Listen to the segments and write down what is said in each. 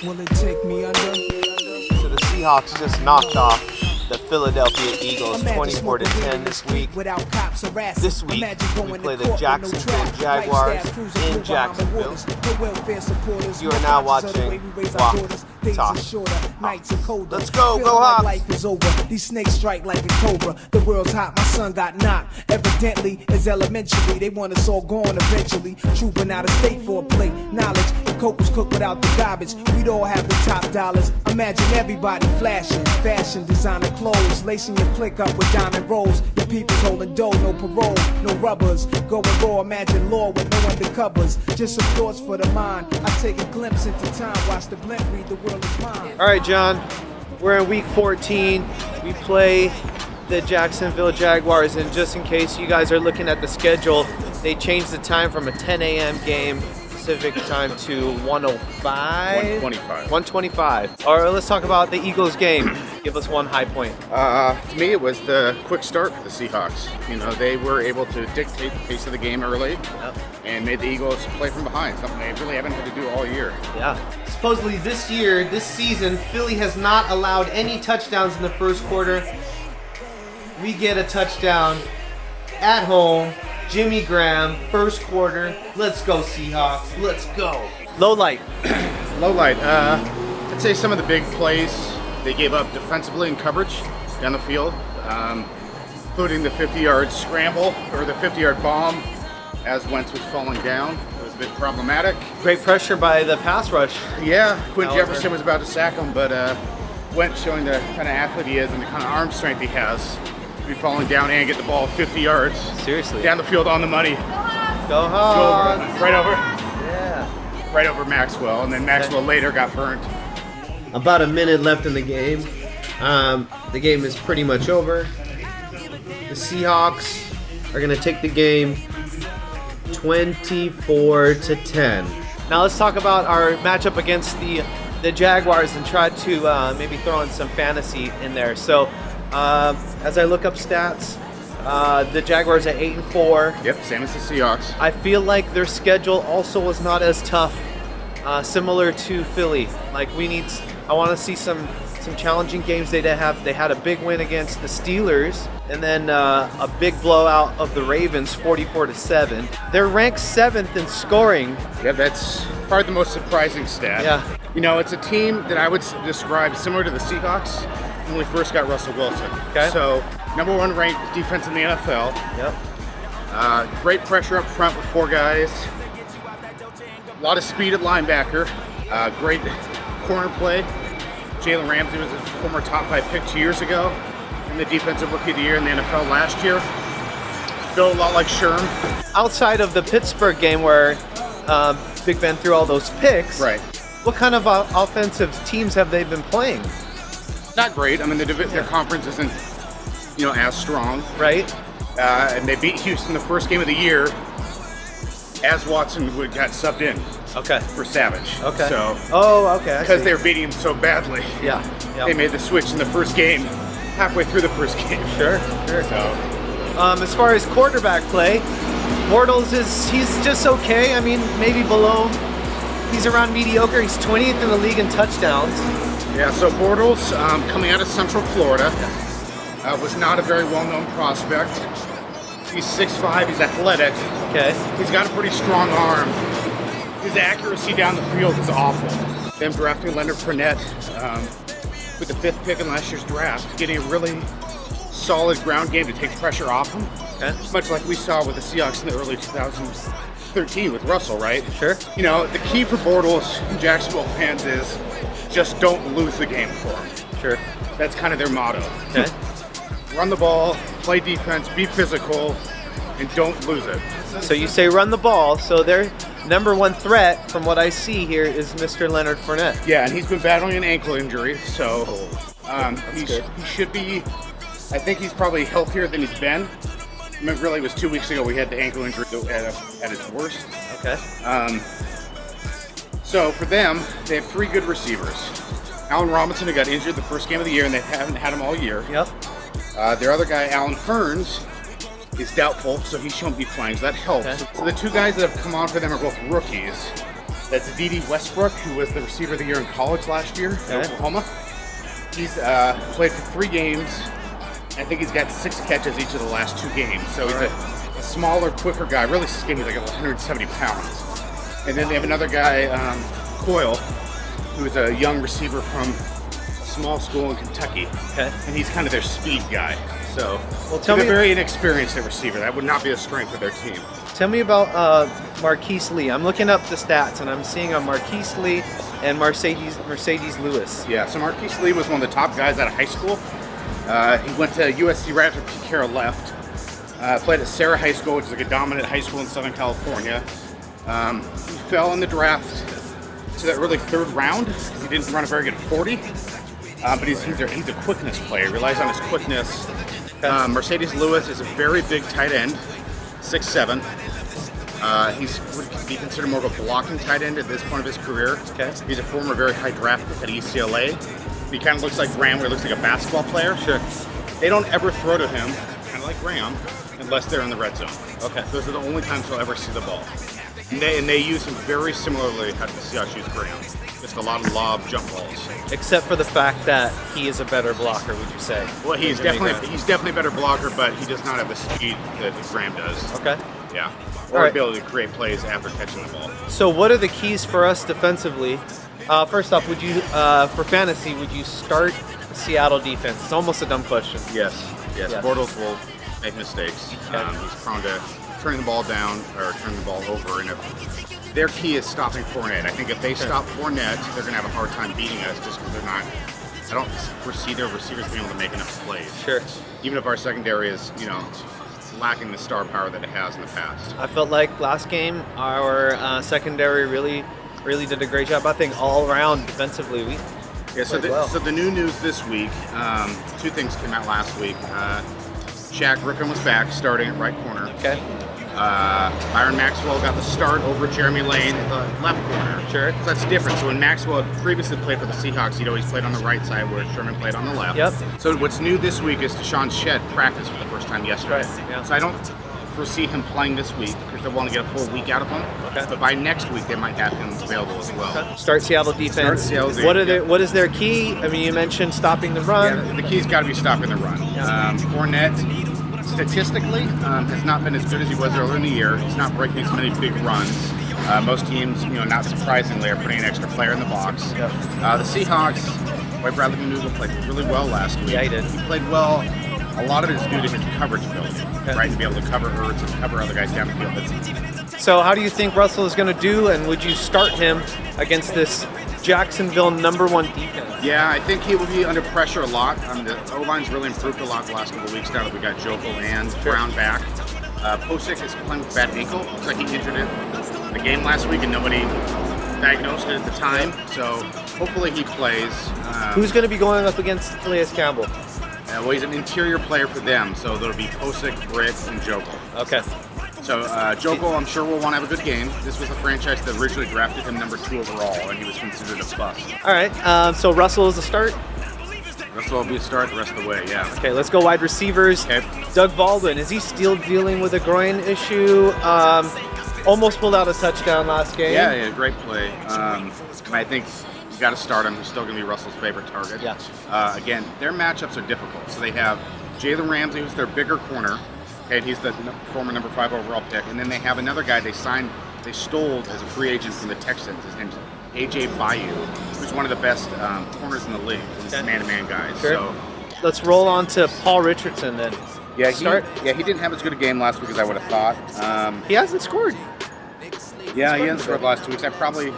Will it take me under? So the Seahawks just knocked off the Philadelphia Eagles 24-10 this week. This week, we play the Jacksonville Jaguars in Jacksonville. You are now watching Walk Talk. Let's go Hawks! Life is over. These snakes strike like a cobra. The world's hot, my son got knocked. Evidently, it's elementary. They want us all gone eventually. Trooping out of state for a plate. Knowledge, the coke was cooked without the garbage. We'd all have the top dollars. Imagine everybody flashing. Fashion, designer clothes. Lacing your click up with diamond rolls. Your people's holding dough, no parole, no rubbers. Going raw, imagine law with no undercovers. Just some thoughts for the mind. I take a glimpse into time. Watch the blimp read the world is mine. All right, John. We're in week 14. We play the Jacksonville Jaguars, and just in case you guys are looking at the schedule, they changed the time from a 10 a.m. game Pacific time to 1:25. All right, let's talk about the Eagles game. Give us one high point. To me, it was the quick start for the Seahawks. You know, they were able to dictate the pace of the game early and made the Eagles play from behind, something they really haven't had to do all year. Yeah. Supposedly this season, Philly has not allowed any touchdowns in the first quarter. We get a touchdown at home. Jimmy Graham, first quarter. Let's go Seahawks. Let's go. Low light. Low light. I'd say some of the big plays they gave up defensively in coverage down the field, including the 50-yard scramble or the 50-yard bomb as Wentz was falling down. It was a bit problematic. Great pressure by the pass rush. Yeah, Quinn Jefferson was about to sack him, but Wentz, showing the kind of athlete he is and the kind of arm strength he has, to be falling down and get the ball 50 yards. Seriously. Down the field on the money. Go Hawks. Right over. Yeah. Right over Maxwell, and then Maxwell later got burnt. About a minute left in the game. The game is pretty much over. The Seahawks are going to take the game 24-10. Now let's talk about our matchup against the Jaguars and try to maybe throw in some fantasy in there. So as I look up stats, the Jaguars at 8-4. Yep, same as the Seahawks. I feel like their schedule also was not as tough, similar to Philly. Like I want to see some challenging games. They had a big win against the Steelers, and then a big blowout of the Ravens, 44-7. They're ranked 7th in scoring. Yeah, that's probably the most surprising stat. Yeah. You know, it's a team that I would describe similar to the Seahawks when we first got Russell Wilson. Okay. So, #1 ranked defense in the NFL. Yep. Great pressure up front with 4 guys. A lot of speed at linebacker. Great corner play. Jalen Ramsey was a former top 5 pick 2 years ago, and the defensive rookie of the year in the NFL last year. Built a lot like Sherm. Outside of the Pittsburgh game where Big Ben threw all those picks, Right. what kind of offensive teams have they been playing? Not great. I mean, their conference isn't, as strong. Right? And they beat Houston the first game of the year as Watson got subbed in. Okay. For Savage. Okay. So. Oh, okay. Because they were beating him so badly. Yeah. Yep. They made the switch in the first game, halfway through the first game. Sure. So. As far as quarterback play, Bortles he's just okay. I mean, maybe below. He's around mediocre. He's 20th in the league in touchdowns. Yeah. So Bortles, coming out of Central Florida, was not a very well-known prospect. He's 6'5". He's athletic. Okay. He's got a pretty strong arm. His accuracy down the field is awful. Them drafting Leonard Fournette with the 5th pick in last year's draft, getting a really solid ground game to take pressure off him. Okay. Much like we saw with the Seahawks in the early 2013 with Russell, right? Sure. The key for Bortles and Jacksonville fans is just don't lose the game for him. Sure. That's kind of their motto. Okay. Run the ball, play defense, be physical, and don't lose it. So you say run the ball. So their #1 threat, from what I see here, is Mr. Leonard Fournette. Yeah, and he's been battling an ankle injury, so he should be. I think he's probably healthier than he's been. I mean, really, it was 2 weeks ago we had the ankle injury at its worst. Okay. So for them, they have 3 good receivers. Allen Robinson, who got injured the first game of the year, and they haven't had him all year. Yep. Their other guy, Alan Hearns, is doubtful, so he shouldn't be playing, so that helps. Okay. So the 2 guys that have come on for them are both rookies. That's D.D. Westbrook, who was the receiver of the year in college last year in Oklahoma. He's played for 3 games. I think he's got 6 catches each of the last 2 games. So he's a smaller, quicker guy, really skinny, like 170 pounds. And then they have another guy, Coyle, who is a young receiver from a small school in Kentucky. Okay. And he's kind of their speed guy. So tell me, they're very inexperienced at receiver. That would not be a strength of their team. Tell me about Marquise Lee. I'm looking up the stats, and I'm seeing a Marquise Lee and Mercedes Lewis. Yeah, so Marquise Lee was one of the top guys out of high school. He went to USC right after Pete Carroll left. Played at Sarah High School, which is like a dominant high school in Southern California. He fell in the draft to that really 3rd round because he didn't run a very good 40. But he's a quickness player. He relies on his quickness. Mercedes Lewis is a very big tight end, 6'7". Would be considered more of a blocking tight end at this point of his career. Okay. He's a former very high draft pick at UCLA. He kind of looks like Graham, where he looks like a basketball player. Sure. They don't ever throw to him, kind of like Graham, unless they're in the red zone. Okay. Those are the only times he'll ever see the ball. And they use him very similarly how the Seahawks use Graham. Just a lot of lob jump balls. Except for the fact that he is a better blocker, would you say? Well, he's definitely a better blocker, but he does not have the speed that Graham does. Okay. Yeah. Or ability to create plays after catching the ball. So what are the keys for us defensively? First off, would you, for fantasy, would you start the Seattle defense? It's almost a dumb question. Yes. Bortles will make mistakes. Okay. He's prone to turning the ball down or turning the ball over. And their key is stopping Fournette. I think if they stop Fournette, they're going to have a hard time beating us just because they're not. I don't foresee their receivers being able to make enough plays. Sure. Even if our secondary is, lacking the star power that it has in the past. I felt like last game our secondary really did a great job. I think all around defensively we So the new news this week, 2 things came out last week. Shaq Griffin was back, starting at right corner. Okay. Byron Maxwell got the start over Jeremy Lane at the left corner. Sure. So that's different. So when Maxwell previously played for the Seahawks, he'd always played on the right side where Sherman played on the left. Yep. So what's new this week is Deshaun Shedd practiced for the first time yesterday. Right, yeah. So I don't foresee him playing this week because they want to get a full week out of him. Okay. But by next week, they might have him available as well. Okay. Start Seattle defense. Start Seattle What is their key? I mean, you mentioned stopping the run. Yeah, the key's got to be stopping the run. Fournette, statistically, has not been as good as he was earlier in the year. He's not breaking as many big runs. Most teams, not surprisingly, are putting an extra player in the box. Yep. The Seahawks, White Bradley Maneuver played really well last week. Yeah, he did. He played well. A lot of it is due to his coverage ability, right? To be able to cover Ertz and cover other guys down the field. So how do you think Russell is going to do, and would you start him against this Jacksonville #1 defense? Yeah, I think he will be under pressure a lot. The O-line's really improved a lot the last couple of weeks now that we got Jokel and Brown back. Posick is playing with a bad ankle. Looks like he injured it in the game last week and nobody diagnosed it at the time. So hopefully he plays. Who's going to be going up against Calais Campbell? Well, he's an interior player for them, so there'll be Posick, Britt, and Jokel. Okay. So Jokel, I'm sure will want to have a good game. This was a franchise that originally drafted him #2 overall, and he was considered a bust. All right. So Russell is a start. Russell will be a start the rest of the way, yeah. Okay, let's go wide receivers. Okay. Doug Baldwin, is he still dealing with a groin issue? Almost pulled out a touchdown last game. Yeah, great play. I think you got to start him. He's still going to be Russell's favorite target. Yeah. Again, their matchups are difficult. So they have Jalen Ramsey, who's their bigger corner. Okay, he's the former #5 overall pick. And then they have another guy they stole as a free agent from the Texans. His name's A.J. Bayou, who's one of the best corners in the league. He's man-to-man guys. Sure. So, Let's roll on to Paul Richardson then. yeah, he didn't have as good a game last week as I would have thought. He hasn't scored. Yeah, he hasn't scored the last 2 weeks. I probably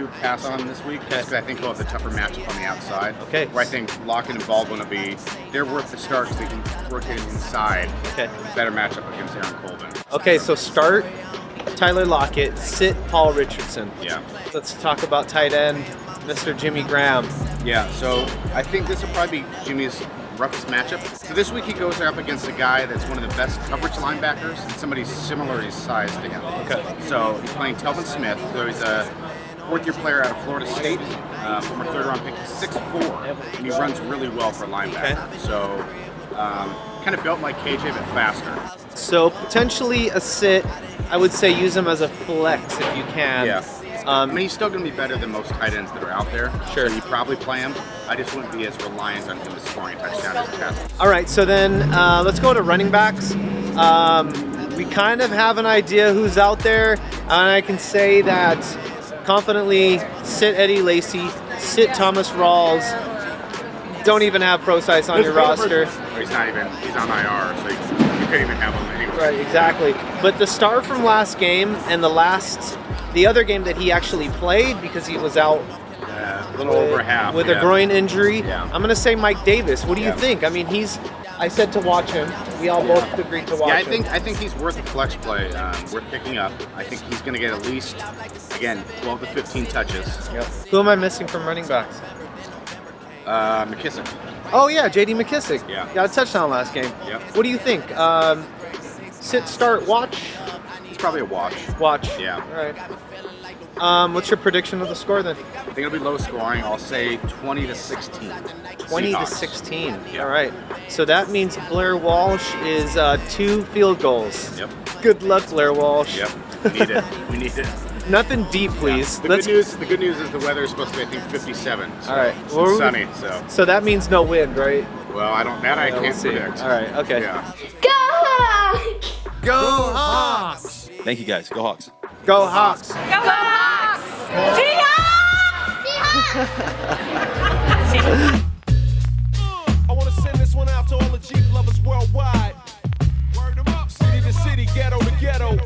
would pass on him this week just because I think he'll have the tougher matchup on the outside. Okay. Where I think Lockett and Baldwin will be, they're worth the start because they can rotate him inside. Okay. Better matchup against Aaron Colvin. Okay, so start Tyler Lockett, sit Paul Richardson. Yeah. Let's talk about tight end, Mr. Jimmy Graham. Yeah, so I think this will probably be Jimmy's roughest matchup. So this week he goes up against a guy that's one of the best coverage linebackers and somebody similar in size to him. Okay. So he's playing Telvin Smith, so he's a fourth-year player out of Florida State, former third-round pick. He's 6'4", and he runs really well for a linebacker. Okay. So kind of built like KJ, but faster. So potentially a sit. I would say use him as a flex if you can. Yeah. I mean, he's still going to be better than most tight ends that are out there. Sure. So you probably play him. I just wouldn't be as reliant on him as scoring a touchdown as a pass. All right, so then let's go to running backs. We kind of have an idea who's out there, and I can say that confidently, sit Eddie Lacy, sit Thomas Rawls. Don't even have ProSize on your roster. He's not even, he's on IR, so you couldn't even have him anyway. Right, exactly. But the star from last game and the other game that he actually played because he was out a little over half. With a groin injury. Yeah. I'm going to say Mike Davis. What do you think? I mean, I said to watch him. We all both agreed to watch him. I think he's worth a flex play, worth picking up. I think he's going to get at least, again, 12 to 15 touches. Yep. Who am I missing from running backs? McKissick. Oh, yeah, J.D. McKissick. Yeah. Got a touchdown last game. Yep. What do you think? Sit, start, watch? It's probably a watch. Watch. Yeah. All right. What's your prediction of the score then? I think it'll be low scoring. I'll say 20 to 16. 20 to Seahawks. 16. Yeah. All right. So that means Blair Walsh is 2 field goals. Yep. Good luck, Blair Walsh. Yep. We need it. We need it. Nothing deep, please. The good news is the weather is supposed to be, I think, 57. So all right. it's sunny, so. So that means no wind, right? Well, I can't we'll see. predict. All right. Okay. Yeah. Go Hawks! Go Hawks! Thank you guys. Go Hawks. Go Hawks! Go Hawks! I want to send this one out to all the Jeep lovers worldwide. Word 'em up. City to city, ghetto to ghetto.